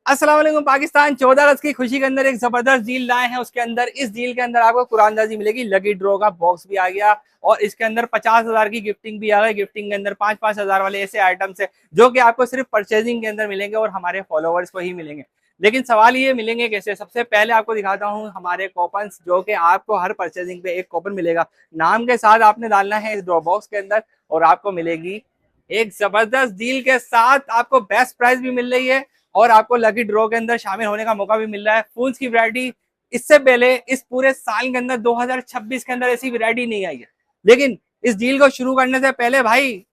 अस्सलाम वालेकुम पाकिस्तान। 14 अगस्त की खुशी के अंदर एक जबरदस्त डील लाए हैं। उसके अंदर इस डील के अंदर आपको कुरानदाजी मिलेगी, लकी ड्रॉ का बॉक्स भी आ गया और इसके अंदर 50,000 की गिफ्टिंग भी आ गई। गिफ्टिंग के अंदर 5-5 हज़ार वाले ऐसे आइटम्स है जो कि आपको सिर्फ परचेजिंग के अंदर मिलेंगे और हमारे फॉलोवर्स को ही मिलेंगे। लेकिन सवाल ये मिलेंगे कैसे? सबसे पहले आपको दिखाता हूँ हमारे कूपन, जो कि आपको हर परचेजिंग पे एक कूपन मिलेगा। नाम के साथ आपने डालना है इस ड्रॉ बॉक्स के अंदर और आपको मिलेगी एक जबरदस्त डील के साथ। आपको बेस्ट प्राइस भी मिल रही है और आपको लकी ड्रॉ के अंदर शामिल होने का मौका भी मिल रहा है। फोन्स की वैरायटी इससे पहले इस पूरे साल के अंदर 2026 के अंदर ऐसी वैरायटी नहीं आई है। लेकिन इस डील को शुरू करने से पहले भाई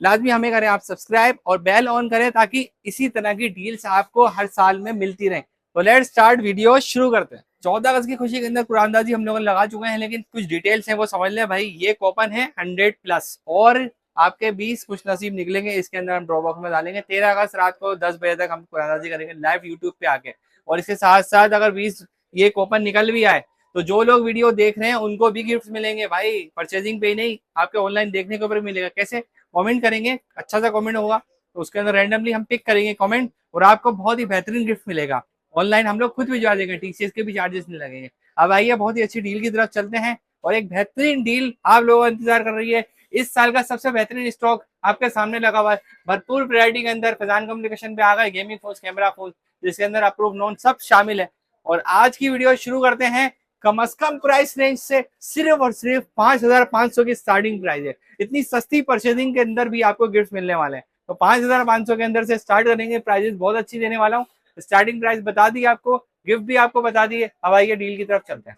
लाजमी हमें करें आप सब्सक्राइब और बेल ऑन करें ताकि इसी तरह की डील्स आपको हर साल में मिलती रहे। तो लेट्स स्टार्ट, वीडियो शुरू करते हैं। 14 अगस्त की खुशी के अंदर कुरानदाजी हम लोग लगा चुके हैं, लेकिन कुछ डिटेल्स हैं वो समझ लें भाई। ये कूपन है 100+ और आपके 20 खुश नसीब निकलेंगे। इसके अंदर हम ड्रॉ बॉक्स में डालेंगे। 13 अगस्त रात को 10 बजे तक हम कुरानदाजी करेंगे लाइव यूट्यूब पे आके। और इसके साथ साथ अगर 20 ये कूपन निकल भी आए तो जो लोग वीडियो देख रहे हैं उनको भी गिफ्ट मिलेंगे भाई। परचेजिंग पे ही नहीं, आपके ऑनलाइन देखने के ऊपर मिलेगा। कैसे? कमेंट करेंगे, अच्छा सा कमेंट होगा तो उसके अंदर रैंडमली हम पिक करेंगे कमेंट और आपको बहुत ही बेहतरीन गिफ्ट मिलेगा। ऑनलाइन हम लोग खुद भिजवा देंगे, टीसीएस के भी चार्जेस नहीं लगेंगे। अब आइए बहुत ही अच्छी डील की तरफ चलते हैं और एक बेहतरीन डील आप लोगों का इंतजार कर रही है। इस साल का सबसे बेहतरीन स्टॉक आपके सामने लगा हुआ है। भरपूर वैरायटी के अंदर फैजान कम्युनिकेशन पे आ गए गेमिंग फोन, कैमरा फोन, जिसके अंदर अप्रूव नॉन सब शामिल है। और आज की वीडियो शुरू करते हैं कम से कम प्राइस रेंज से। सिर्फ और सिर्फ 5,500 की स्टार्टिंग प्राइस है। इतनी सस्ती परचेजिंग के अंदर भी आपको गिफ्ट मिलने वाले हैं। तो 5,500 के अंदर से स्टार्ट करेंगे। प्राइजेस बहुत अच्छी देने वाला हूँ। स्टार्टिंग प्राइस बता दी आपको, गिफ्ट भी आपको बता दिए। अब आइए डील की तरफ चलते हैं।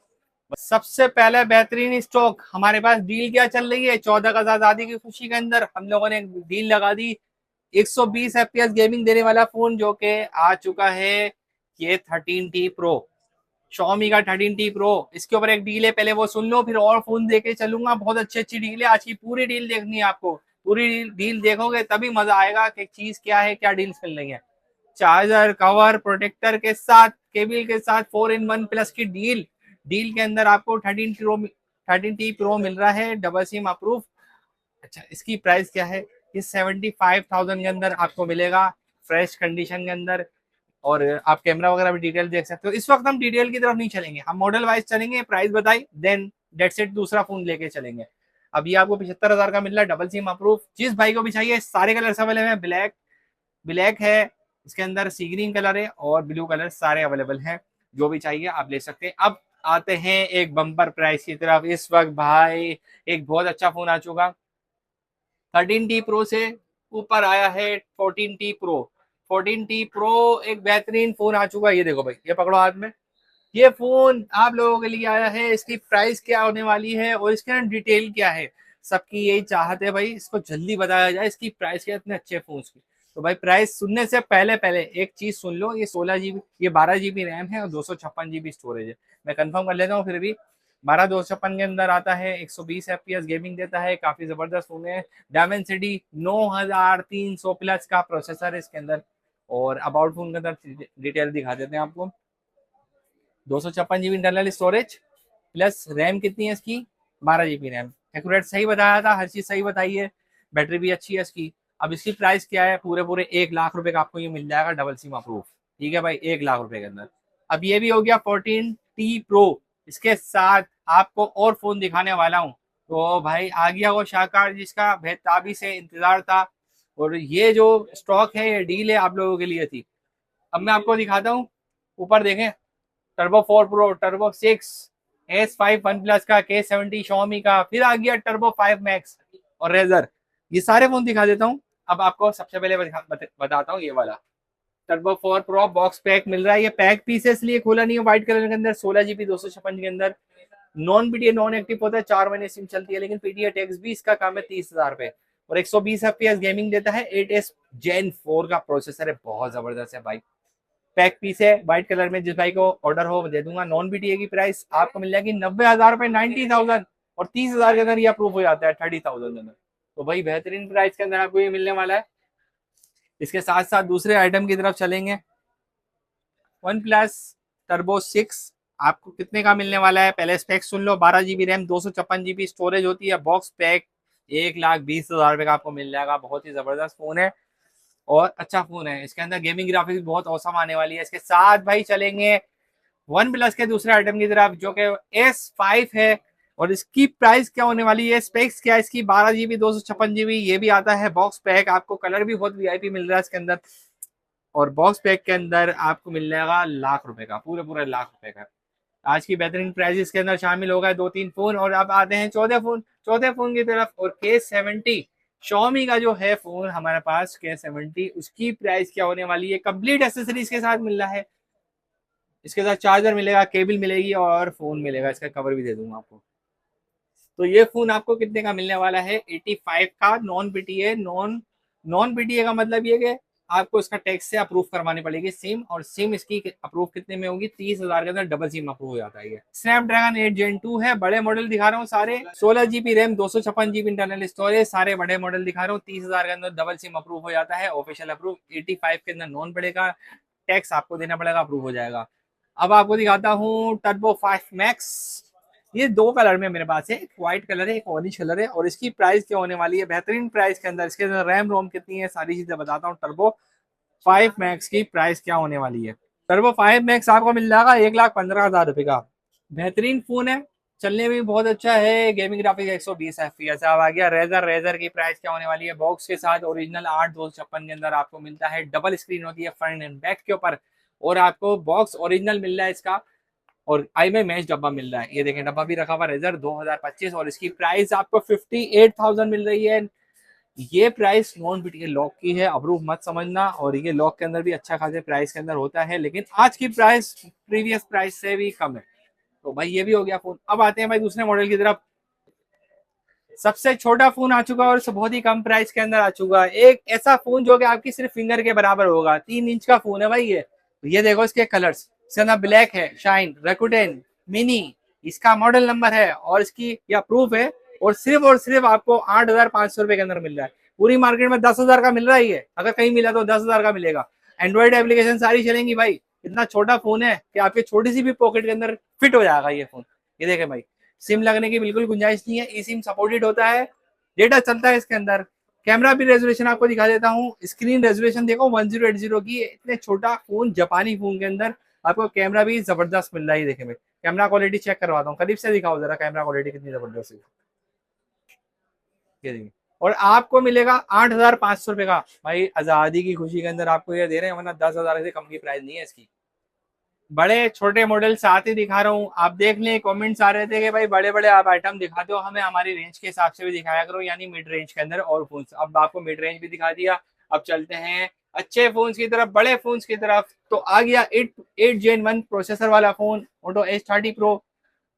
सबसे पहले बेहतरीन स्टॉक हमारे पास डील क्या चल रही है। 14 अगस्त आजादी की खुशी के अंदर हम लोगों ने डील लगा दी 120 FPS गेमिंग देने वाला फोन, जो कि आ चुका है ये 13T प्रो, Xiaomi का 13T प्रो। इसके ऊपर एक डील है, पहले वो सुन लो फिर और फोन देके चलूंगा। बहुत अच्छी अच्छी डील है, आज की पूरी डील देखनी है आपको। पूरी डील देखोगे तभी मजा आएगा कि चीज क्या है, क्या डील्स मिल रही है। चार्जर, कवर, प्रोटेक्टर के साथ, केबल के साथ 4-in-1 प्लस की डील। डील के अंदर आपको 13T प्रो मिल रहा है, डबल सिम अप्रूव। अच्छा, इसकी प्राइस क्या है? ये 75,000 के अंदर आपको मिलेगा, फ्रेश कंडीशन के अंदर। और आप कैमरा वगैरह भी डिटेल देख सकते हो। इस वक्त हम डिटेल की तरफ नहीं चलेंगे, हम मॉडल वाइज चलेंगे। प्राइस बताई देन डेट सेट दूसरा फोन लेके चलेंगे। अब ये आपको 75,000 का मिल रहा है, डबल सिम अप्रूव। जिस भाई को भी चाहिए सारे कलर अवेलेबल है। ब्लैक ब्लैक है, इसके अंदर सी ग्रीन कलर है और ब्लू कलर, सारे अवेलेबल हैं। जो भी चाहिए आप ले सकते हैं। अब आते हैं एक बम्पर प्राइस की तरफ। इस वक्त भाई एक बहुत अच्छा फोन आ चुका, 13T प्रो से ऊपर आया है 14T प्रो। 14T प्रो एक बेहतरीन फोन आ चुका है। ये देखो भाई, ये पकड़ो हाथ में, ये फोन आप लोगों के लिए आया है। इसकी प्राइस क्या होने वाली है और इसके अंदर डिटेल क्या है, सबकी यही चाहत है भाई इसको जल्दी बताया जाए इसकी प्राइस क्या है इतने अच्छे फोन की। तो भाई प्राइस सुनने से पहले पहले एक चीज सुन लो, ये 16 GB, ये 12 GB रैम है और 256 GB स्टोरेज है। मैं कंफर्म कर लेता हूँ फिर भी। 12/256 के अंदर आता है, 120 FPS गेमिंग देता है, काफी जबरदस्त फोन है। डायमेंसिटी 9300+ का प्रोसेसर है इसके अंदर। और अबाउट फोन के अंदर डिटेल दिखा देते हैं आपको। 256 GB internal storage plus RAM कितनी है इसकी? 12 GB रैम। एक्यूरेट सही बताया था, हर चीज सही बताई है। बैटरी भी अच्छी है इसकी। अब इसकी प्राइस क्या है? पूरे पूरे 1 लाख रुपए का आपको ये मिल जाएगा, डबल सिम अप्रूव। ठीक है भाई, 1 लाख रुपए के अंदर। अब ये भी हो गया 14T प्रो। इसके साथ आपको और फोन दिखाने वाला हूँ। तो भाई आ गया वो शाहकार जिसका बेताबी से इंतजार था। और ये जो स्टॉक है, ये डील है आप लोगों के लिए थी। अब मैं आपको दिखाता हूँ। ऊपर देखें, turbo 4 pro, turbo 6, S5 OnePlus का, K70 Xiaomi का, फिर आ गया टर्बो 5 मैक्स और रेजर। ये सारे फोन दिखा देता हूँ। अब आपको सबसे पहले बताता हूँ ये वाला टर्बो 4 प्रो बॉक्स पैक मिल रहा है। ये पैक पीस है इसलिए खोला नहीं है। व्हाइट कलर के अंदर 16 GB 256 के अंदर। नॉन पीटीए नॉन एक्टिव होता है, 4 महीने सिम चलती है, लेकिन पीटीए टैक्स भी इसका काम है 30,000 पे। और 120 FPS गेमिंग देता है। 8S Gen 4 का प्रोसेसर है, बहुत जबरदस्त है भाई। पैक पीस है व्हाइट कलर में, जिस भाई को ऑर्डर हो दे दूंगा। नॉन बीटीए की प्राइस आपको मिल जाएगी 90,000 रुपए, 90,000। और 30,000 के अंदर ये अप्रूव हो जाता है 30,000 के अंदर। तो भाई बेहतरीन प्राइस के अंदर आपको ये मिलने वाला है। इसके साथ साथ दूसरे आइटम की तरफ चलेंगे। वन प्लस टर्बो 6 आपको कितने का मिलने वाला है? पहले स्पेक सुन लो। 12 GB रैम, 256 GB स्टोरेज होती है। बॉक्स पैक 1,20,000 रुपए का आपको मिल जाएगा। बहुत ही जबरदस्त फोन है। और अच्छा फोन है। इसके अंदर गेमिंग ग्राफिक्स बहुत औसम आने वाली है। इसके साथ भाई चलेंगे वन प्लस के दूसरे आइटम की तरफ, जो कि S5 है। और इसकी प्राइस क्या होने वाली है, स्पेक्स क्या है इसकी, 12 GB 256 GB, ये भी आता है बॉक्स पैक। आपको कलर भी बहुत वीआईपी मिल रहा है इसके अंदर। और बॉक्स पैक के अंदर आपको मिल जाएगा ₹1,00,000 का, पूरे पूरे ₹1,00,000 का। आज की बेहतरीन प्राइस इसके अंदर शामिल होगा, 2-3 फोन। और अब आते हैं चौथे फोन की तरफ। और K70 Xiaomi का जो है फोन हमारे पास K70, उसकी प्राइस क्या होने वाली है, कंप्लीट एसेसरीज के साथ मिल रहा है। इसके साथ चार्जर मिलेगा, केबल मिलेगी और फोन मिलेगा। इसका कवर भी दे दूंगा आपको। तो ये फोन आपको कितने का मिलने वाला है, 85 का, नॉन पीटीए। नॉन पीटीए का मतलब ये कि आपको इसका टैक्स से अप्रूव करवानी पड़ेगी सिम। और सिम इसकी अप्रूव कितने में होगी, 30,000 के अंदर डबल सिम अप्रूव हो जाता है। ये स्नैपड्रैगन 8 Gen 2 है। बड़े मॉडल दिखा रहा हूँ सारे, 16 GB RAM, 256 GB internal storage, सारे बड़े मॉडल दिखा रहा हूँ। 30,000 के अंदर डबल सिम अप्रूव हो जाता है, ऑफिशियल अप्रूव। 85 के अंदर नॉन पड़ेगा, टैक्स आपको देना पड़ेगा, अप्रूव हो जाएगा। अब आपको दिखाता हूँ टर्बो 5 मैक्स। ये दो कलर में मेरे पास है, एक व्हाइट कलर है, एक ऑरेंज कलर है। और इसकी प्राइस क्या होने वाली है, बेहतरीन प्राइस के अंदर, इसके अंदर रैम रोम कितनी है, सारी चीजें बताता हूँ। टर्बो 5 मैक्स की प्राइस क्या होने वाली है। टर्बो 5 मैक्स आपको मिल जाएगा ₹1,15,000 का। बेहतरीन फोन है, चलने में भी बहुत अच्छा है। Gaming graphic 120 FPS। अब आ गया रेजर की प्राइस क्या होने वाली है, बॉक्स के साथ ओरिजिनल 8/256 के अंदर आपको मिलता है। डबल स्क्रीन होती है फ्रंट एंड बैक के ऊपर। और आपको बॉक्स ओरिजिनल मिल रहा है इसका। और आई में मैच डब्बा मिल रहा है, ये देखें डब्बा भी रखा हुआ, रेजर 2025। और इसकी प्राइस आपको 58,000 मिल रही है। ये प्राइस नॉन बीटीए लॉक की है, अप्रूव मत समझना। और ये लॉक के अंदर भी अच्छा खासे प्राइस के अंदर होता है, लेकिन आज की प्राइस प्रीवियस प्राइस से भी कम है। तो भाई ये भी हो गया फोन। अब आते हैं भाई दूसरे मॉडल की तरफ। सबसे छोटा फोन आ चुका है और बहुत ही कम प्राइस के अंदर आ चुका है। एक ऐसा फोन जो कि आपकी सिर्फ फिंगर के बराबर होगा, 3 इंच का फोन है भाई ये देखो इसके कलर्स। इसके अंदर ब्लैक है, शाइन, रेकुटेन, मिनी, इसका मॉडल नंबर है और इसकी यह प्रूफ है। और सिर्फ आपको 8,500 रुपए के अंदर मिल रहा है। पूरी मार्केट में 10,000 का मिल रहा है, अगर कहीं मिला तो 10,000 का मिलेगा। एंड्रॉइड एप्लीकेशन सारी चलेंगी भाई। इतना छोटा फोन है कि आपके छोटी सी भी पॉकेट के अंदर फिट हो जाएगा ये फोन। ये देखें भाई, सिम लगने की बिल्कुल गुंजाइश नहीं है, ई सिम सपोर्टेड होता है, डेटा चलता है इसके अंदर। कैमरा भी रेजोल्यूशन आपको दिखा देता हूँ, स्क्रीन रेजोल्यूशन देखो 1080 की। इतने छोटा फोन, जापानी फोन के अंदर आपको कैमरा भी जबरदस्त मिल रहा है। देखे मैं कैमरा क्वालिटी चेक करवाता हूँ, करीब से दिखाओ जरा कैमरा क्वालिटी कितनी जबरदस्त है। ये देखिए, और आपको मिलेगा 8,500 रुपए का। भाई आजादी की खुशी के अंदर आपको ये दे रहे हैं, वरना 10,000 से कम की प्राइस नहीं है इसकी। बड़े छोटे मॉडल साथ ही दिखा रहा हूँ, आप देख लें। कमेंट्स आ रहे थे कि भाई बड़े बड़े आप आइटम दिखाते हो, हमें हमारी रेंज के हिसाब से भी दिखाया करो, यानी मिड रेंज के अंदर और फोन। अब आपको मिड रेंज भी दिखा दिया। अब चलते हैं अच्छे फोन की तरफ, बड़े फोन की तरफ। तो आ गया 8 Gen 1 प्रोसेसर वाला फोन, मोटो H30 Pro।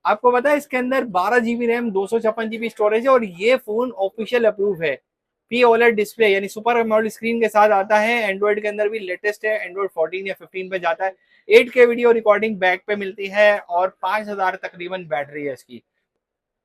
आपको पता है इसके अंदर 12 GB रैम, 256 GB स्टोरेज है। और ये फोन ऑफिशियल अप्रूव है। पी ओलेड डिस्प्ले यानी सुपर एमोलेड स्क्रीन के साथ आता है। एंड्रॉइड के अंदर भी लेटेस्ट है, एंड्रॉइड 14 या 15 पे जाता है। 8K वीडियो रिकॉर्डिंग बैक पे मिलती है और 5,000 तकरीबन बैटरी है इसकी।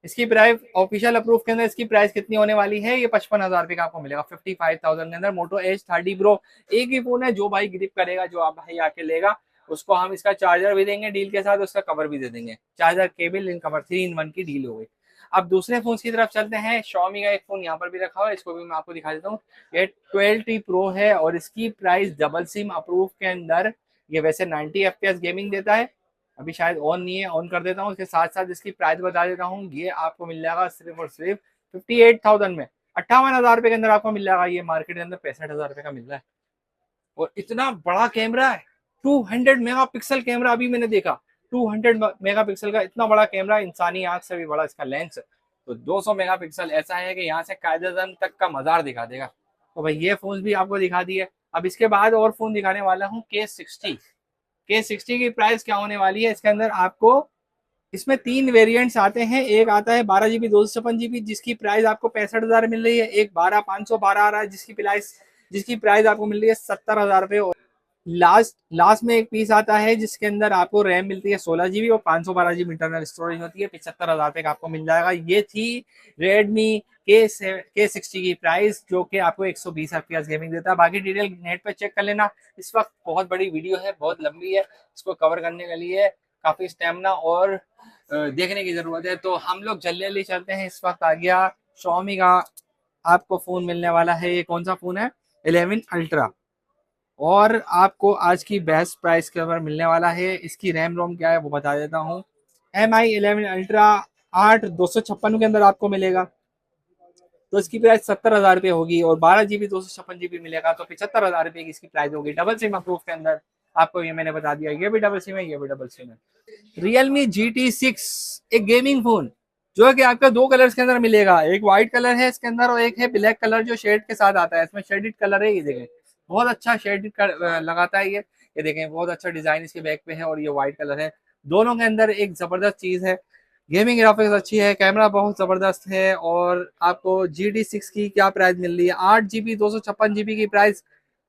इसकी प्राइस ऑफिशियल अप्रूव के अंदर इसकी प्राइस कितनी होने वाली है, ये 55,000 का आपको मिलेगा, 55,000 के अंदर मोटो H30 Pro। एक ही फोन है, जो भाई ग्रिप करेगा, जो आप भाई आके लेगा, उसको हम इसका चार्जर भी देंगे डील के साथ, उसका कवर भी दे देंगे। Charger, cable, in cover, 3 in 1 की डील हो गई। अब दूसरे फोन की तरफ चलते हैं। Xiaomi का एक फोन यहाँ पर भी रखा हुआ है, इसको भी मैं आपको दिखा देता हूँ। ये 12T Pro है और इसकी प्राइस डबल सिम अप्रूव के अंदर, ये वैसे 90 FPS गेमिंग देता है, अभी शायद ऑन नहीं है, ऑन कर देता हूँ। उसके साथ साथ इसकी प्राइस बता देता हूँ, ये आपको मिल जाएगा सिर्फ और सिर्फ 58,000 में, 58,000 के अंदर आपको मिल जाएगा। ये मार्केट के अंदर 65,000 का मिल रहा है। और इतना बड़ा कैमरा है, 200 मेगापिक्सल कैमरा, अभी मैंने देखा 200 मेगापिक्सल का इतना बड़ा कैमरा, इंसानी आंख से भी बड़ा इसका लेंस। तो 200 मेगापिक्सल ऐसा है कि यहाँ से कायदेजम तक का मजार दिखा देगा। तो भाई ये फोन भी आपको दिखा दिए। अब इसके बाद और फोन दिखाने वाला हूँ, K60 की प्राइस क्या होने वाली है। इसके अंदर आपको, इसमें 3 वेरिएंट्स आते हैं। एक आता है 12 GB 256 GB, जिसकी प्राइस आपको 65,000 मिल रही है। एक 12,512 आ रहा है, जिसकी प्राइस आपको मिल रही है 70,000 रुपये। लास्ट में एक पीस आता है जिसके अंदर आपको रैम मिलती है 16 GB और 512 GB इंटरनल स्टोरेज होती है, 75,000 का आपको मिल जाएगा। ये थी रेडमी K60 की प्राइस, जो कि आपको 120 FPS गेमिंग देता है। बाकी डिटेल नेट पर चेक कर लेना। इस वक्त बहुत बड़ी वीडियो है, बहुत लंबी है, इसको कवर करने के लिए काफी स्टेमिना और देखने की जरूरत है। तो हम लोग जल्दी जल्दी चलते हैं। इस वक्त आ गया Xiaomi का आपको फोन मिलने वाला है। ये कौन सा फोन है, 11 अल्ट्रा। और आपको आज की बेस्ट प्राइस के ऊपर मिलने वाला है। इसकी रैम रोम क्या है वो बता देता हूँ। Mi 11 अल्ट्रा 8 256 के अंदर आपको मिलेगा, तो इसकी प्राइस 70,000 रुपये होगी। और 12 GB 256 GB मिलेगा तो 75,000 रुपये की इसकी प्राइस होगी डबल सिम अप्रूव के अंदर। आपको ये मैंने बता दिया, ये भी डबल सिम है, ये भी डबल सिम है। Realme GT6 एक गेमिंग फोन जो है कि आपका दो कलर्स के अंदर मिलेगा, एक व्हाइट कलर है इसके अंदर और एक है ब्लैक कलर जो शेड के साथ आता है। इसमें शेडेड कलर है, ये देखें बहुत अच्छा शेडेड लगाता है ये देखें बहुत अच्छा डिजाइन इसके बैक पे है और ये व्हाइट कलर है। दोनों के अंदर एक जबरदस्त चीज है, गेमिंग ग्राफिक्स अच्छी है, कैमरा बहुत जबरदस्त है। और आपको GT6 की क्या प्राइस मिल रही है, 8 GB 256 GB की प्राइस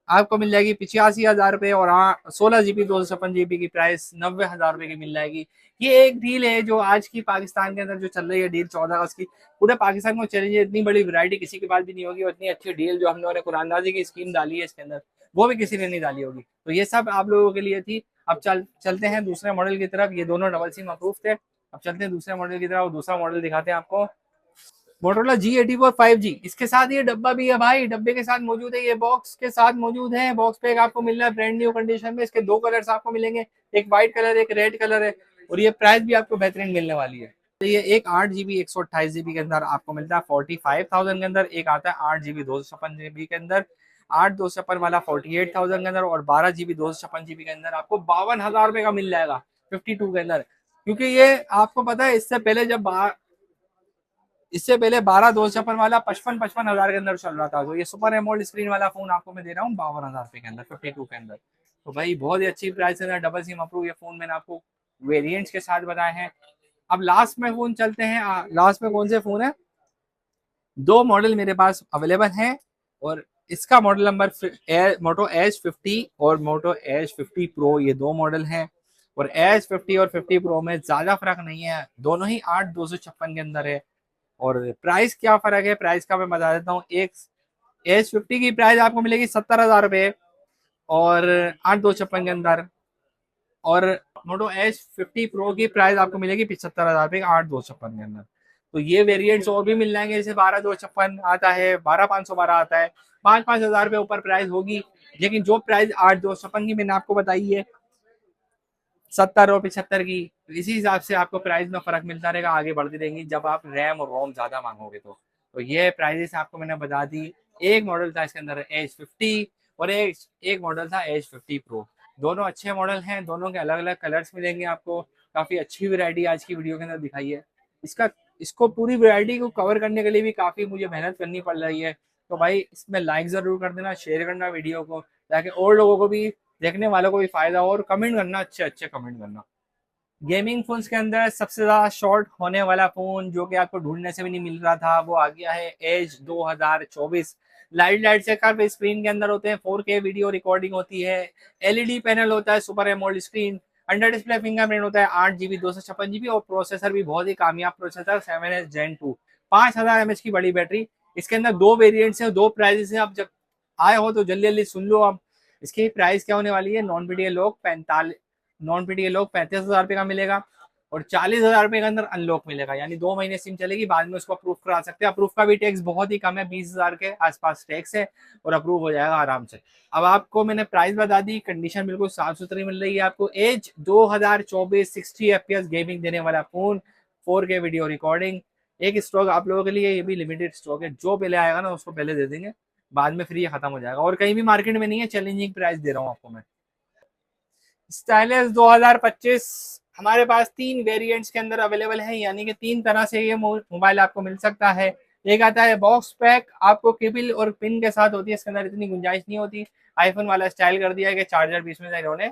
आपको मिल जाएगी 85,000 रुपये और 16 GB 256 GB की प्राइस 90,000 रुपये की मिल जाएगी। ये एक डील है जो आज की पाकिस्तान के अंदर जो चल रही है डील 14 अगस्त की, पूरे पाकिस्तान में चल रही है। इतनी बड़ी वैरायटी किसी के पास भी नहीं होगी और इतनी अच्छी डील जो हम लोगों ने कुरानदाजी की स्कीम डाली है इसके अंदर वो भी किसी ने नहीं डाली होगी। तो ये सब आप लोगों के लिए थी। अब चलते हैं दूसरे मॉडल की तरफ। ये दोनों डबल सिम अप्रूव थे। अब चलते हैं दूसरे मॉडल की तरफ और दूसरा मॉडल दिखाते हैं आपको, मोटोरोला G84 5G। इसके साथ ये डब्बा भी है भाई, डब्बे के साथ मौजूद है, ये बॉक्स के साथ मौजूद है। बॉक्स पे एक आपको मिल रहा है ब्रांड न्यू कंडीशन में। इसके दो कलर्स आपको मिलेंगे, एक व्हाइट कलर एक रेड कलर है। और ये प्राइस भी आपको बेहतरीन मिलने वाली है। तो ये एक 8 GB 128 GB के अंदर आपको मिलता है 45,000 के अंदर। एक आता है 8 GB 256 GB के अंदर, 8 256 वाला 48,000 के अंदर। और 12 GB 256 GB के अंदर आपको 52,000 रुपये का मिल जाएगा 52 के अंदर। क्योंकि ये आपको पता है इससे पहले 12 256 वाला 55,000 के अंदर चल रहा था। तो ये सुपर एमोल्ड स्क्रीन वाला फोन आपको मैं दे रहा हूँ 52,000 रुपये के अंदर 52 के अंदर। तो भाई बहुत ही अच्छी प्राइस है, डबल सिम अप्रूव ये फोन मैंने आपको वेरिएंट्स के साथ बताए हैं। अब लास्ट में फोन चलते हैं, लास्ट में कौन से फोन है, दो मॉडल मेरे पास अवेलेबल हैं। और इसका मॉडल नंबर मोटो एज 50 और मोटो एज 50 प्रो, ये दो मॉडल हैं। और एज 50 और 50 प्रो में ज्यादा फर्क नहीं है, दोनों ही 8 256 के अंदर है। और प्राइस क्या फर्क है, प्राइस का मैं बता देता हूँ। एक एज 50 की प्राइस आपको मिलेगी 70,000 रुपये और 8 256 के अंदर। और मोटो एच 50 प्रो की प्राइस आपको मिलेगी 75,000 रुपये 8 256 के अंदर। तो ये वेरिएंट्स और भी मिल जाएंगे, जैसे 12 256 आता है, 12 512 आता है, 5 5 हज़ार रुपये ऊपर प्राइस होगी। लेकिन जो प्राइस 8 256 की मैंने आपको बताई है 70 और 75 की, इसी हिसाब से आपको प्राइस में फर्क मिलता रहेगा, आगे बढ़ती रहेंगी जब आप रैम और रोम ज्यादा मांगोगे तो ये प्राइसेस आपको मैंने बता दी। एक मॉडल था इसके अंदर एज 50 और एक मॉडल था एज 50 प्रो। दोनों अच्छे मॉडल हैं, दोनों के अलग अलग कलर्स मिलेंगे आपको। काफी अच्छी वैरायटी आज की वीडियो के अंदर दिखाई है। इसको पूरी वैरायटी को कवर करने के लिए भी काफी मुझे मेहनत करनी पड़ रही है। तो भाई इसमें लाइक जरूर कर देना, शेयर करना वीडियो को, ताकि और लोगों को भी, देखने वालों को भी फायदा हो। और कमेंट करना, अच्छे अच्छे कमेंट करना। गेमिंग फोन्स के अंदर सबसे ज्यादा शॉर्ट होने वाला फोन जो कि आपको ढूंढने से भी नहीं मिल रहा था वो आ गया है एज 2024। लाइट लाइट से कर्व स्क्रीन के अंदर होते हैं, 4K वीडियो रिकॉर्डिंग होती है, एलईडी पैनल होता है, super AMOLED screen, under display fingerprint होता है, 8 GB 256 GB और प्रोसेसर भी बहुत ही कामयाब प्रोसेसर 7S Gen 2, 5000 mAh की बड़ी बैटरी। इसके अंदर दो वेरिएंट्स हैं, दो प्राइसेस हैं। आप जब आए हो तो जल्दी जल्दी सुन लो। अब इसकी प्राइस क्या होने वाली है, नॉन पीटीए लोग 35,000 रुपये का मिलेगा और 40,000 रुपये के अंदर अनलॉक मिलेगा, यानी 2 महीने सिम चलेगी, बाद में उसको अप्रूव करा सकते हैं। अप्रूव का भी टैक्स बहुत ही कम है, 20,000 के आसपास टैक्स है और अप्रूव हो जाएगा आराम से। अब आपको मैंने प्राइस बता दी, कंडीशन बिल्कुल साफ सुथरी मिल रही है आपको। एज 2024 60 FPS गेमिंग देने वाला फोन, 4K वीडियो रिकॉर्डिंग। एक स्टॉक आप लोगों के लिए, ये भी लिमिटेड स्टॉक है, जो पहले आएगा ना उसको पहले दे देंगे, बाद में फ्री खत्म हो जाएगा। और कहीं भी मार्केट में नहीं है, चैलेंजिंग प्राइस दे रहा हूँ आपको मैं। स्टाइलस 2025 हमारे पास 3 वेरिएंट्स के अंदर अवेलेबल है, यानी कि 3 तरह से ये मोबाइल आपको मिल सकता है। एक आता है बॉक्स पैक, आपको केबल और पिन के साथ होती है, इसके अंदर इतनी गुंजाइश नहीं होती। आईफोन वाला स्टाइल कर दिया है कि चार्जर बीच में से इन्होंने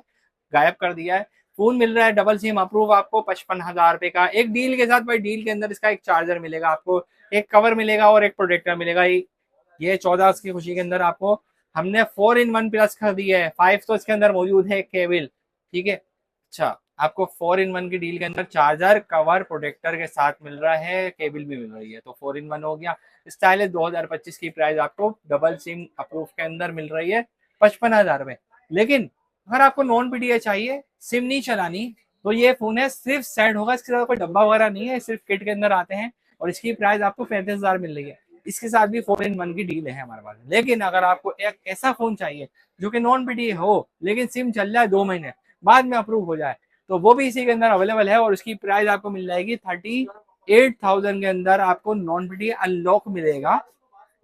गायब कर दिया है। फोन मिल रहा है डबल सिम अप्रूव आपको 55,000 रुपये का, एक डील के साथ। भाई डील के अंदर इसका एक चार्जर मिलेगा आपको, एक कवर मिलेगा और एक प्रोटेक्टर मिलेगा। ये 14 की खुशी के अंदर आपको हमने 4-in-1 प्लस कर दिया है। 5 तो इसके अंदर मौजूद है केबल, ठीक है। अच्छा, आपको 4-in-1 की डील के अंदर चार्जर कवर प्रोटेक्टर के साथ मिल रहा है, केबल भी मिल रही है, तो 4-in-1 हो गया। स्टाइलिस 2025 की प्राइस आपको डबल सिम अप्रूव के अंदर मिल रही है 55,000 में। लेकिन अगर आपको नॉन पीडीए चाहिए, सिम नहीं चलानी, तो ये फोन है, सिर्फ सेट होगा, इसके साथ कोई डब्बा वगैरह नहीं है, सिर्फ किट के अंदर आते हैं और इसकी प्राइस आपको 35,000 मिल रही है। इसके साथ भी 4-in-1 की डील है हमारे पास। लेकिन अगर आपको एक ऐसा फोन चाहिए जो कि नॉन पीटीए हो, लेकिन सिम चल जाए 2 महीने बाद में अप्रूव हो जाए, तो वो भी इसी के अंदर अवेलेबल है। और उसकी प्राइस आपको मिल जाएगी 38,000 के अंदर। आपको नॉन पीटीए अनलॉक मिलेगा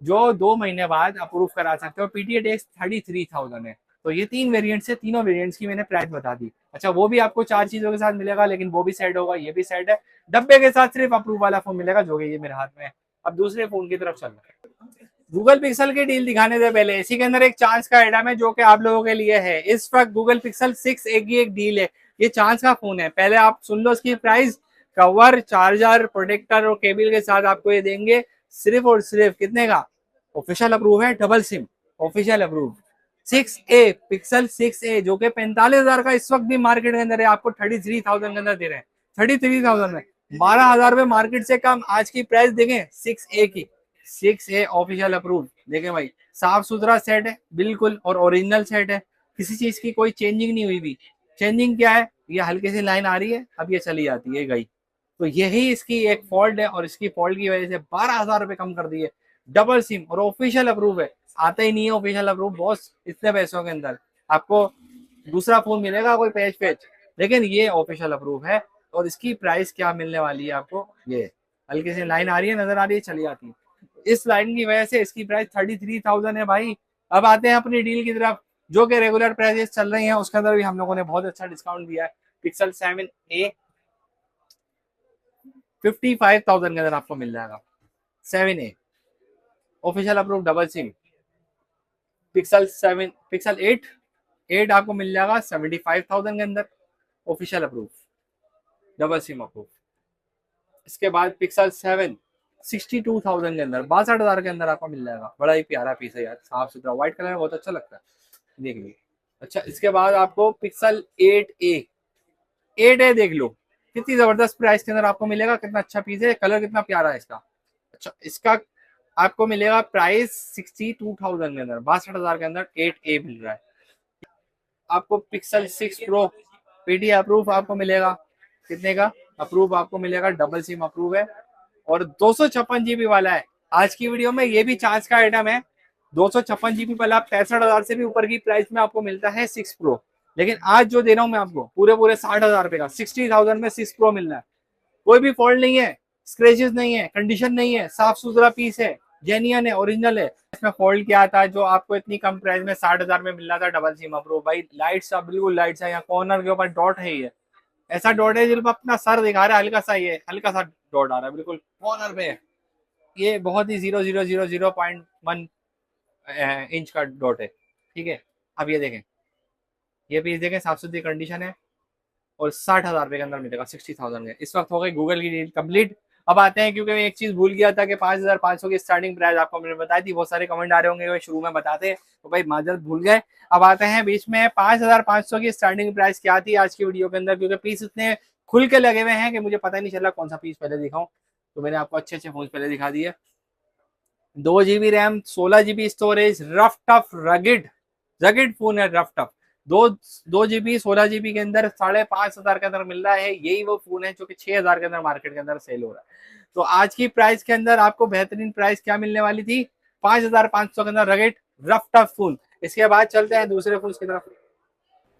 जो 2 महीने बाद अप्रूव करा सकते हो। पीटीए टैक्स 33,000 है। तो ये 3 वेरिएंट्स है, तीनों वेरिएंट्स की मैंने प्राइस बता दी। अच्छा, वो भी आपको 4 चीजों के साथ मिलेगा, लेकिन वो भी सेट होगा, ये भी सेट है। डब्बे के साथ सिर्फ अप्रूव वाला फोन मिलेगा, जो कि ये मेरे हाथ में है। अब दूसरे फोन की तरफ चल रहा है। गूगल पिक्सल की डील दिखाने से पहले इसी के अंदर एक चांस का आइटम है जो कि आप लोगों के लिए है। इस वक्त गूगल पिक्सल 6a की एक डील है। ये चांस का फोन है। पहले आप सुन लो इसकी प्राइस। कवर, चार्जर, प्रोटेक्टर और केबल के साथ आपको ये देंगे सिर्फ और सिर्फ कितने का? ऑफिशियल अप्रूव है, double SIM, official approve 6a, pixel 6a, जो कि 45,000 का इस वक्त भी मार्केट के अंदर है। आपको 33,000 के अंदर दे रहे हैं। 33,000 में 12,000 रुपए मार्केट से कम। आज की प्राइस देखें 6a की, 6a ऑफिशियल अप्रूव। देखें भाई, साफ सुथरा सेट है बिल्कुल, और ओरिजिनल सेट है। किसी चीज की कोई चेंजिंग नहीं हुई भी। चेंजिंग क्या है? ये हल्की सी लाइन आ रही है, अब ये चली जाती है, गई। तो यही इसकी एक फॉल्ट है, और इसकी फॉल्ट की वजह से 12,000 रुपए कम कर दिए। डबल सिम और ऑफिशियल अप्रूव है। आता ही नहीं है ऑफिशियल अप्रूव बॉस इतने पैसों के अंदर। आपको दूसरा फोन मिलेगा कोई पैच, लेकिन ये ऑफिशियल अप्रूव है। और इसकी प्राइस क्या मिलने वाली है आपको? ये हल्की सी लाइन आ रही है, नजर आ रही है, चली जाती है। इस लाइन की वजह से इसकी प्राइस 33,000 है भाई। अब आते हैं अपनी डील की तरफ, जो कि रेगुलर प्राइसेस चल रही हैं, उसके अंदर भी हम लोगों ने बहुत अच्छा डिस्काउंट दिया है। पिक्सल 7a 55,000 के अंदर आपको मिल जाएगा। 7a official approve, double SIM. Pixel 8 आपको मिल जाएगा 75,000 के अंदर, official approve, double SIM approve. इसके बाद पिक्सल 7 62,000 के अंदर, 62,000 के अंदर आपको मिल जाएगा। बड़ा ही प्यारा पीस है यार, साफ सुथरा व्हाइट कलर में, बहुत अच्छा लगता है, देख लीजिए। अच्छा, इसके बाद आपको पिक्सल 8a देख लो, कितनी जबरदस्त प्राइस के अंदर आपको मिलेगा। कितना अच्छा पीस है, कलर कितना प्यारा है इसका। अच्छा, इसका आपको मिलेगा प्राइस 62,000 के अंदर, 62,000 के अंदर 8a मिल रहा है। आपको पिक्सल 6 प्रो पीटी अप्रूव आपको मिलेगा, कितने का अप्रूव आपको मिलेगा? डबल सिम अप्रूव है, और 256 GB वाला है। आज की वीडियो में ये भी चांस का आइटम है। 256 GB वाला 65,000 से भी ऊपर की प्राइस में आपको मिलता है 6 प्रो। लेकिन आज जो दे रहा हूँ मैं आपको पूरे 60,000 रुपए का, 60,000 में 6 प्रो मिल रहा है। कोई भी फॉल्ट नहीं है, स्क्रेचेस नहीं है, कंडीशन नहीं है, साफ सुथरा पीस है, जेन्युइन है, ओरिजिनल है। इसमें फॉल्ट क्या था जो आपको इतनी कम प्राइस में 60,000 में मिल रहा था? डबल सिम अप्रूव भाई। लाइट्स बिल्कुल लाइट्स है, यहाँ कॉर्नर के ऊपर डॉट है, ये ऐसा डॉट है जिसमें अपना सर दिखा रहा है, हल्का सा, ये हल्का सा डॉट आ रहा है बिल्कुल कॉर्नर पे। ये बहुत ही 0.1 इंच का डॉट है, ठीक है। अब ये देखें, ये पीस देखें, साफ सुथरी कंडीशन है, और 60,000 रुपए के अंदर मिलेगा। 60,000 के इस वक्त हो गई गूगल की डील कंप्लीट। अब आते हैं, क्योंकि मैं एक चीज भूल गया था कि 5,500 की स्टार्टिंग प्राइस आपको मैंने बताई थी। बहुत सारे कमेंट आ रहे होंगे शुरू में बताते, तो भाई माजरत भूल गए। अब आते हैं बीच में, 5,500 की स्टार्टिंग प्राइस क्या थी आज की वीडियो के अंदर, क्योंकि पीस इतने खुल के लगे हुए हैं कि मुझे पता ही नहीं चला कौन सा पीस पहले दिखाऊं। तो मैंने आपको अच्छे अच्छे फोन पहले दिखा दिए। 2 GB RAM, 16 GB storage, rough tough rugged rugged phone है, रफ टफ। 2 GB 16 GB के अंदर 5,500 के अंदर मिल रहा है। यही वो फोन है जो कि 6,000 के अंदर मार्केट के अंदर सेल हो रहा है। तो आज की प्राइस के अंदर आपको बेहतरीन प्राइस क्या मिलने वाली थी? 5,500 के अंदर रगिड रफ टफ फोन। इसके बाद चलते हैं दूसरे फोन की तरफ।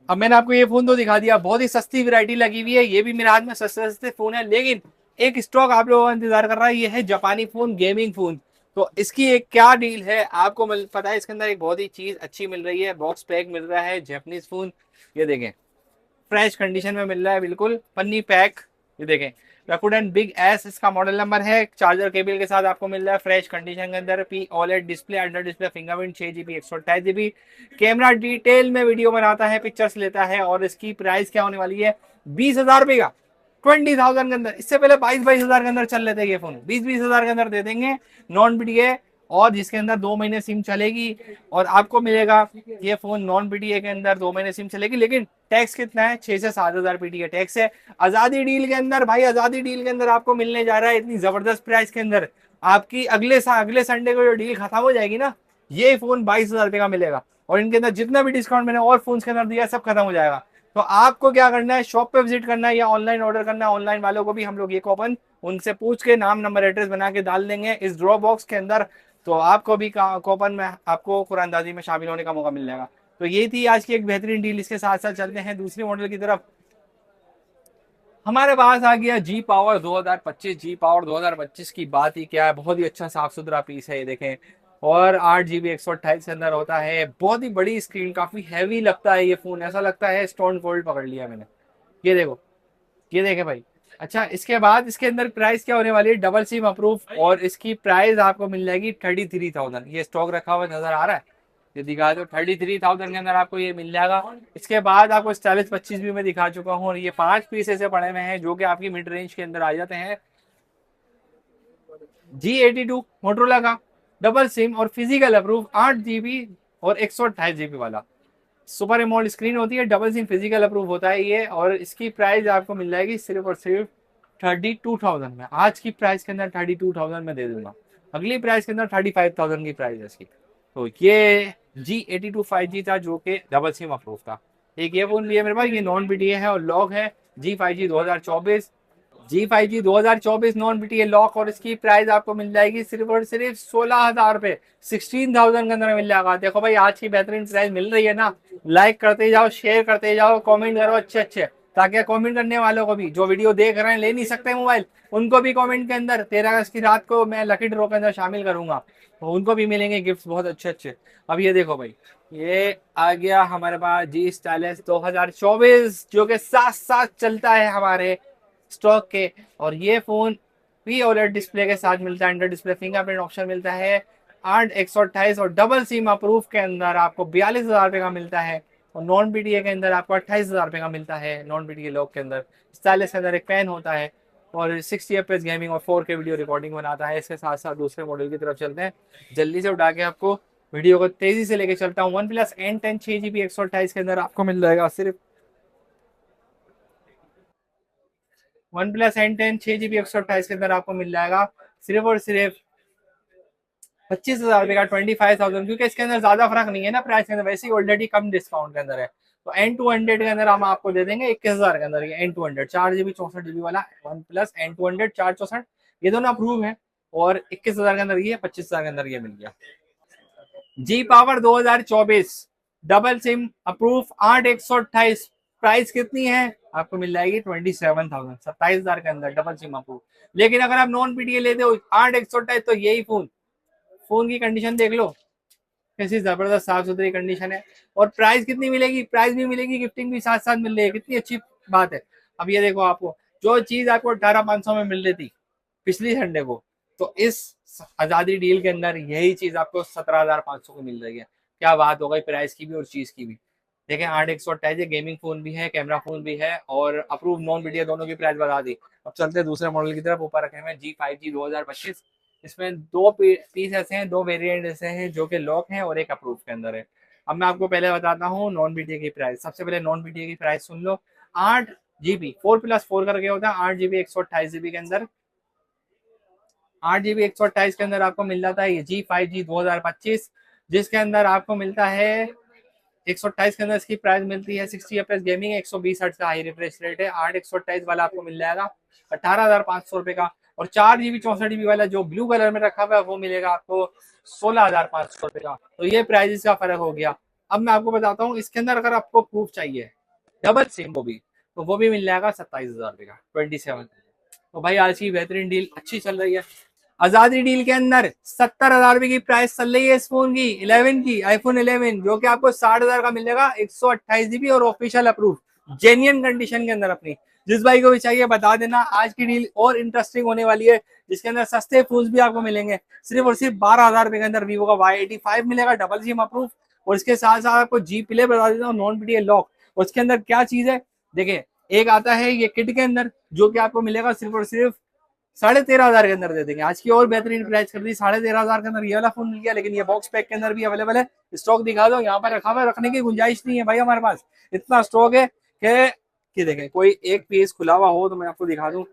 अब मैंने आपको ये फोन तो दिखा दिया, बहुत ही सस्ती वैरायटी लगी हुई है। ये भी मेरे हाथ में सस्ते सस्ते फोन है, लेकिन एक स्टॉक आप लोगों का इंतजार कर रहा है। ये है जापानी फोन, गेमिंग फोन। तो इसकी एक क्या डील है आपको पता है? इसके अंदर एक बहुत ही चीज अच्छी मिल रही है, बॉक्स पैक मिल रहा है, जापानीज फोन। ये देखें, फ्रेश कंडीशन में मिल रहा है, बिल्कुल पन्नी पैक। ये देखें, रकूडेन बिग एस इसका मॉडल नंबर है। चार्जर केबल के साथ आपको मिल रहा है फ्रेश कंडीशन के अंदर। P OLED display, under display fingerprint, 6 GB 128 GB। Camera detail में वीडियो बनाता है, पिक्चर्स लेता है। और इसकी प्राइस क्या होने वाली है? 20,000 रुपए का, 20,000 के अंदर। इससे पहले 22,000 के अंदर चल लेते ये फोन, 20,000 के अंदर दे देंगे नॉन पीटीए, और जिसके अंदर 2 महीने सिम चलेगी। और आपको मिलेगा ये फोन नॉन पीटीए के अंदर 2 महीने सिम चलेगी, लेकिन टैक्स कितना है? 6 से 7,000 पीटीए टैक्स है। आजादी डील के अंदर भाई, आजादी डील के अंदर आपको मिलने जा रहा है इतनी जबरदस्त प्राइस के अंदर। आपकी अगले संडे को जो डील खत्म हो जाएगी ना, ये फोन 22,000 रुपए का मिलेगा। और इनके अंदर जितना भी डिस्काउंट मैंने और फोन के अंदर दिया सब खत्म हो जाएगा। तो आपको क्या करना है, शॉप पे विजिट करना है या ऑनलाइन ऑर्डर करना है। ऑनलाइन वालों को भी हम लोग ये कूपन उनसे पूछ के नाम नंबर एड्रेस बना के डाल देंगे इस ड्रॉ बॉक्स के अंदर, तो आपको भी कूपन में आपको कुरानदाजी में शामिल होने का मौका मिल जाएगा। तो ये थी आज की एक बेहतरीन डील। इसके साथ साथ चलते हैं दूसरे मॉडल की तरफ। हमारे पास आ गया जी पावर 2025। जी पावर 2025 की बात ही क्या है, बहुत ही अच्छा साफ सुथरा पीस है ये देखें। और 8 GB 128 के अंदर होता है। बहुत ही बड़ी स्क्रीन, काफी हैवी लगता है ये फोन, ऐसा लगता है स्टोन कोल्ड पकड़ लिया मैंने। ये देखो, ये देखे भाई। अच्छा, इसके बाद इसके अंदर प्राइस क्या होने वाली है, डबल सिम अप्रूव, और इसकी प्राइस आपको मिल जाएगी 33,000। ये स्टॉक रखा हुआ नजर आ रहा है, ये दिखा दो, 33,000 के अंदर आपको ये मिल जाएगा। इसके बाद आपको स्टाइलिश 25 भी मैं दिखा चुका हूँ, और ये 5 पीस ऐसे पड़े हुए हैं जो कि आपकी मिड रेंज के अंदर आ जाते हैं। G82 मोटरोला का डबल सिम और फिजिकल अप्रूव 8 GB और 128 GB वाला सुपर एमोल्ड स्क्रीन होती है, डबल सिम फिजिकल अप्रूव होता है ये। और इसकी प्राइस आपको मिल जाएगी सिर्फ और सिर्फ 32,000 में। आज की प्राइस के अंदर 32,000 में दे दूंगा। अगली प्राइस के अंदर 35,000 की प्राइस है इसकी। तो ये G82 5G था जो कि डबल सिम अप्रूव था। एक ये फोन भी है मेरे पास, ये नॉन BTA है और लॉक है G5G 2024। G5G 2024 non BTA lock, और इसकी प्राइस आपको मिल जाएगी सिर्फ और सिर्फ 16,000 रुपए, 16,000 के अंदर मिल जाएगा। देखो भाई, आज की बेहतरीन प्राइस मिल रही है ना, लाइक करते जाओ, शेयर करते जाओ, कमेंट करो अच्छे अच्छे, ताकि कमेंट करने वालों को भी, जो वीडियो देख रहे हैं ले नहीं सकते मोबाइल, उनको भी कमेंट के अंदर 13 अगस्त की रात को मैं लकी ड्रॉ के अंदर शामिल करूंगा, तो उनको भी मिलेंगे गिफ्ट बहुत अच्छे अच्छे। अब ये देखो भाई, ये आ गया हमारे पास जी स्टाइलिश 2024 जो कि साथ साथ चलता है हमारे स्टॉक के। और ये फोन भी OLED डिस्प्ले के साथ मिलता है, अंडर डिस्प्ले फिंगरप्रिंट ऑप्शन मिलता है। 8 128 और डबल सिम अप्रूव के अंदर आपको 42,000 रुपए का मिलता है, और नॉन BTA के अंदर आपको 28,000 रुपए का मिलता है। नॉन BTA लॉक के अंदर स्टाइलिश के अंदर एक फैन होता है, और 60 FPS गेमिंग और 4K वीडियो रिकॉर्डिंग बनाता है। इसके साथ साथ दूसरे मॉडल की तरफ चलते हैं, जल्दी से उठा के आपको वीडियो को तेजी से लेके चलता हूँ। OnePlus N10 6GB 128 के अंदर आपको मिल जाएगा सिर्फ OnePlus N10 6GB 128 के अंदर आपको मिल जाएगा सिर्फ और सिर्फ 25,000 रुपए का, 25,000, क्योंकि इसके अंदर ज्यादा फर्क नहीं है ना प्राइस के अंदर, वैसे ही ऑलरेडी कम डिस्काउंट के अंदर है। तो N200 के अंदर हम आपको दे देंगे 21,000 के अंदर। ये N200 4GB 64GB वाला OnePlus N200 464, ये दोनों अप्रूव है, और 21,000 के अंदर ये, 25,000 के अंदर ये मिल गया। G power 2024 double SIM approve 8 128, price कितनी है आपको मिल जाएगी 27,000, 27,000 के अंदर डबल सिम अप्रूव। लेकिन अगर आप नॉन BTA लेते हो 8 128, तो यही फोन की कंडीशन देख लो, कैसी जबरदस्त साफ सुथरी कंडीशन है। और प्राइस कितनी मिलेगी, प्राइस भी मिलेगी, गिफ्टिंग भी साथ साथ मिल रही है, कितनी अच्छी बात है। अब ये देखो, आपको जो चीज आपको 18,500 में मिल रही थी पिछली संडे को, तो इस आजादी डील के अंदर यही चीज आपको 17,500 को मिल रही है। क्या बात हो गई प्राइस की भी और चीज की भी। देखें, 8 128 गेमिंग फोन भी है, कैमरा फोन भी है, और अप्रूव नॉन BTA दोनों की प्राइस बता दी। अब चलते हैं दूसरे मॉडल की तरफ। ऊपर रखे हुए G5G 2025। इसमें दो पीस ऐसे हैं, दो वेरिएंट ऐसे हैं जो कि लॉक हैं और एक अप्रूव के अंदर है। अब मैं आपको पहले बताता हूँ नॉन BTA की प्राइस। सबसे पहले नॉन BTA की प्राइस सुन लो। 8GB 4+4 करके होता है, 8GB 128GB के अंदर, 8GB 128 के अंदर आपको मिल जाता है ये G5G 2025, जिसके अंदर आपको मिलता है 128 के अंदर इसकी प्राइस मिलती है 60 FPS गेमिंग, 120 हर्ट्ज का हाई रिफ्रेश रेट है। 8 128 वाला आपको मिल जाएगा 18,500 रुपए का, और 4GB 64GB वाला जो ब्लू कलर में रखा हुआ है वो मिलेगा आपको 16,500 रुपए का। तो ये प्राइस का फर्क हो गया। अब मैं आपको बताता हूँ, इसके अंदर अगर आपको प्रूफ चाहिए डबल सिम को भी, तो वो भी मिल जाएगा 27,000 रुपए का, 27। तो भाई आज की बेहतरीन डील अच्छी चल रही है। आजादी डील के अंदर 70,000 रुपए की प्राइस चल रही है इस फोन की, 11 की, iPhone 11, जो कि आपको 60,000 का मिलेगा, 128GB और ऑफिशियल अप्रूव, जेन्युइन कंडीशन के अंदर अपनी। जिस भाई को भी चाहिए बता देना, आज की डील और इंटरेस्टिंग होने वाली है, जिसके अंदर सस्ते फोन भी आपको मिलेंगे सिर्फ और सिर्फ 12,000 रुपए के अंदर। वीवो का Y85 मिलेगा डबल सिम अप्रूव, और इसके साथ साथ आपको जी प्ले बता देता हूँ, नॉन BTA लॉक। और इसके अंदर क्या चीज है देखिए, एक आता है ये किट के अंदर जो कि आपको मिलेगा सिर्फ और सिर्फ 13,500 के अंदर दे देंगे। आज की और बेहतरीन प्राइस कर दी, 13,500 के अंदर ये वाला फोन मिल गया। लेकिन ये बॉक्स पैक के अंदर भी अवेलेबल है। स्टॉक दिखा दो, यहाँ पर रखा हुआ है, रखने की गुंजाइश नहीं है भाई हमारे पास, इतना स्टॉक है कि देखें, कोई एक पीस खुला हुआ हो तो मैं आपको दिखा दूं।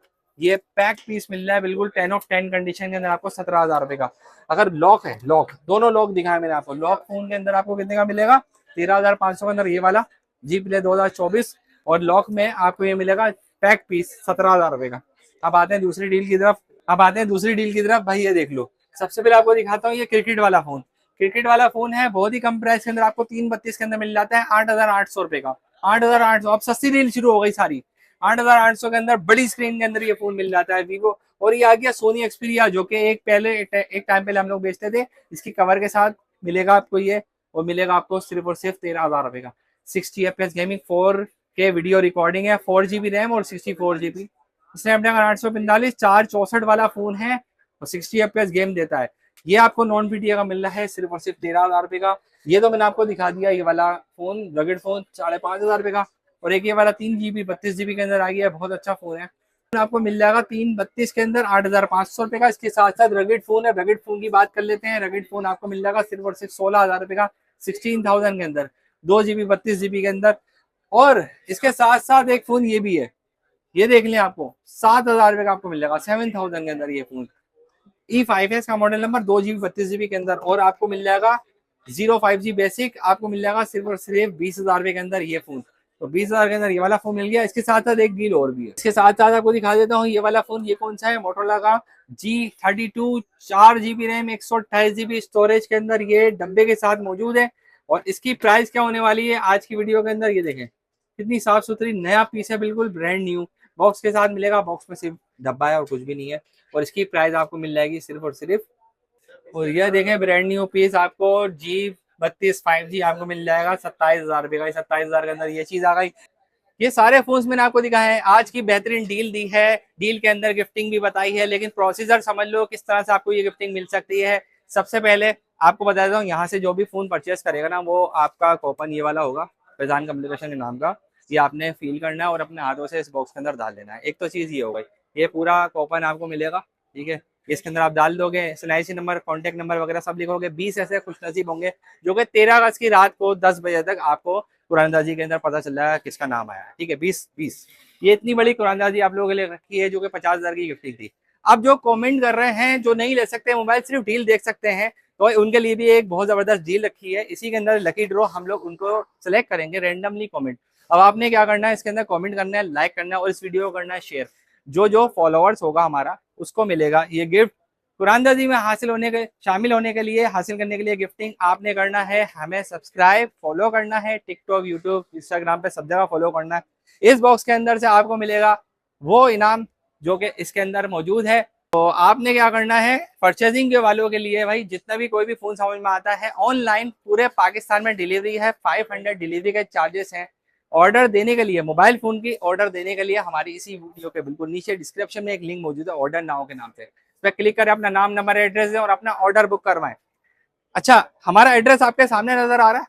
ये पैक पीस मिल रहा है बिल्कुल 10 of 10 कंडीशन के अंदर आपको 17,000 रुपए का। अगर लॉक है, लॉक दोनों लॉक दिखाए मैंने आपको, लॉक फोन के अंदर आपको कितने का मिलेगा 13,500 के अंदर ये वाला जी प्ले 2024। और लॉक में आपको ये मिलेगा पैक पीस 17,000 रुपए का। अब आते हैं दूसरी डील की तरफ। भाई ये देख लो, सबसे पहले आपको दिखाता हूँ ये क्रिकेट वाला फोन। क्रिकेट वाला फोन है, बहुत ही कम प्राइस के अंदर आपको 332 के अंदर मिल जाता है 8,800 रुपए का। 8,800। अब सस्ती डील शुरू हो गई सारी। 8,800 के अंदर बड़ी स्क्रीन के अंदर ये फोन मिल जाता है वीवो। और ये आ गया सोनी एक्सपीरिया, जो कि एक टाइम पहले हम लोग बेचते थे। इसकी कवर के साथ मिलेगा आपको ये, और मिलेगा आपको सिर्फ और सिर्फ 13,000 रुपए का। 60 FPS gaming, 4K video recording है, 4GB रैम और 64GB। स्नैपड्रैगन 845 464 वाला फोन है और 60 FPS गेम देता है। ये आपको नॉन पीटीए का मिल रहा है सिर्फ और सिर्फ 13,000 रुपए का। ये तो मैंने आपको दिखा दिया ये वाला फोन, रगड़ फोन 5,500 रुपए का। और एक ये वाला 3GB 32GB के अंदर आ गया है, बहुत अच्छा फोन है। आपको मिल जाएगा 332 के अंदर 8,500 रुपए का। इसके साथ साथ रगड़ फोन है, रगड़ फोन की बात कर लेते हैं। रगड़ फोन आपको मिल जाएगा सिर्फ और सिर्फ 16,000 रुपए का, 16,000 के अंदर, 2GB 32GB के अंदर। और इसके साथ साथ एक फोन ये भी है, ये देख लें, आपको 7,000 रुपए का आपको मिल जाएगा, 7,000 के अंदर ये फोन। E5 है इसका मॉडल नंबर, 2GB 32GB के अंदर। और आपको मिल जाएगा 05G बेसिक, आपको मिल जाएगा सिर्फ और सिर्फ 20,000 रुपए के अंदर ये फोन। तो 20,000 के अंदर ये वाला फोन मिल गया। इसके साथ साथ एक डील और भी है। इसके साथ साथ आपको दिखा देता हूँ ये वाला फोन, ये कौन सा है, मोटोरोला का G32, 4GB RAM 128GB storage के अंदर ये डब्बे के साथ मौजूद है। और इसकी प्राइस क्या होने वाली है आज की वीडियो के अंदर, ये देखें कितनी साफ सुथरी नया पीस है, बिल्कुल ब्रांड न्यू। बॉक्स के साथ मिलेगा, बॉक्स में सिर्फ डब्बा है और कुछ भी नहीं है। और इसकी प्राइस आपको मिल जाएगी सिर्फ और सिर्फ, और यह देखें ब्रांड न्यू पीस आपको G32 5G आपको मिल जाएगा 27,000 रुपए का। 27,000 के अंदर ये चीज आ गई। ये सारे फोन्स मैंने आपको दिखाए हैं। आज की बेहतरीन डील दी है, डील के अंदर गिफ्टिंग भी बताई है, लेकिन प्रोसीजर समझ लो किस तरह से आपको ये गिफ्टिंग मिल सकती है। सबसे पहले आपको बता देता हूँ, यहाँ से जो भी फोन परचेस करेगा ना, वो आपका कूपन ये वाला होगा फैजान कम्युनिकेशन के नाम का। ये आपने फील करना है और अपने हाथों से इस बॉक्स के अंदर डाल देना है। एक तो चीज ये हो गई, ये पूरा कूपन आपको मिलेगा, ठीक है। इसके अंदर आप डाल दोगे, SNIC नंबर, कॉन्टेक्ट नंबर वगैरह सब लिखोगे। 20 ऐसे खुशनसीब होंगे जो कि 13 अगस्त की रात को 10 बजे तक आपको कुरानदाजी के अंदर पता चल रहा है किसका नाम आया है, ठीक है। 20 ये इतनी बड़ी कुरानदाजी आप लोगों के लिए रखी है, जो कि 50,000 की गिफ्टिंग थी। अब जो कमेंट कर रहे हैं, जो नहीं ले सकते मोबाइल, सिर्फ डील देख सकते हैं, तो उनके लिए भी एक बहुत जबरदस्त डील रखी है। इसी के अंदर लकी ड्रॉ हम लोग उनको सेलेक्ट करेंगे रैंडमली कमेंट। अब आपने क्या करना है, इसके अंदर कमेंट करना है, लाइक करना है और इस वीडियो को करना है शेयर। जो जो फॉलोअर्स होगा हमारा, उसको मिलेगा ये गिफ्ट। कुरानदाजी में शामिल होने के लिए, हासिल करने के लिए गिफ्टिंग आपने करना है, हमें सब्सक्राइब फॉलो करना है, टिकटॉक, यूट्यूब, इंस्टाग्राम पे सब जगह फॉलो करना है। इस बॉक्स के अंदर से आपको मिलेगा वो इनाम जो कि इसके अंदर मौजूद है। तो आपने क्या करना है, परचेजिंग के वालों के लिए भाई, जितना भी कोई भी फोन समझ में आता है, ऑनलाइन पूरे पाकिस्तान में डिलीवरी है। 500 डिलीवरी के चार्जेस हैं। ऑर्डर देने के लिए, मोबाइल फोन की ऑर्डर देने के लिए हमारी इसी वीडियो के बिल्कुल नीचे डिस्क्रिप्शन में एक लिंक मौजूद है, ऑर्डर नाउ के नाम से। इस पर क्लिक करें, अपना नाम, नंबर, एड्रेस दें और अपना ऑर्डर बुक करवाएं। अच्छा, हमारा एड्रेस आपके सामने नजर आ रहा है,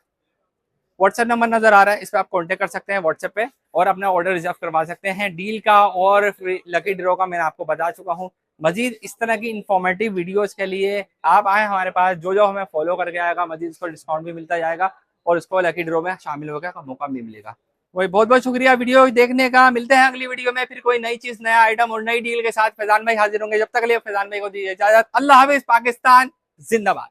व्हाट्सएप नंबर नजर आ रहा है, इस पर आप कांटेक्ट कर सकते हैं व्हाट्सएप पे और अपना ऑर्डर रिजर्व करवा सकते हैं। डील का और लकी ड्रॉ का मैंने आपको बता चुका हूँ। मजीद इस तरह की इंफॉर्मेटिव वीडियोस के लिए आप आए हमारे पास, जो जो हमें फॉलो करके आएगा मजीद उसको डिस्काउंट भी मिलता जाएगा और उसको लकी ड्रॉ में शामिल होने का मौका भी मिलेगा। वही बहुत बहुत शुक्रिया वीडियो देखने का। मिलते हैं अगली वीडियो में फिर कोई नई चीज, नया आइटम और नई डील के साथ। फैजान भाई हाजिर होंगे, जब तक के लिए फैजान भाई को दीजिए इजाजत। अल्लाह हाफिज, पाकिस्तान जिंदाबाद।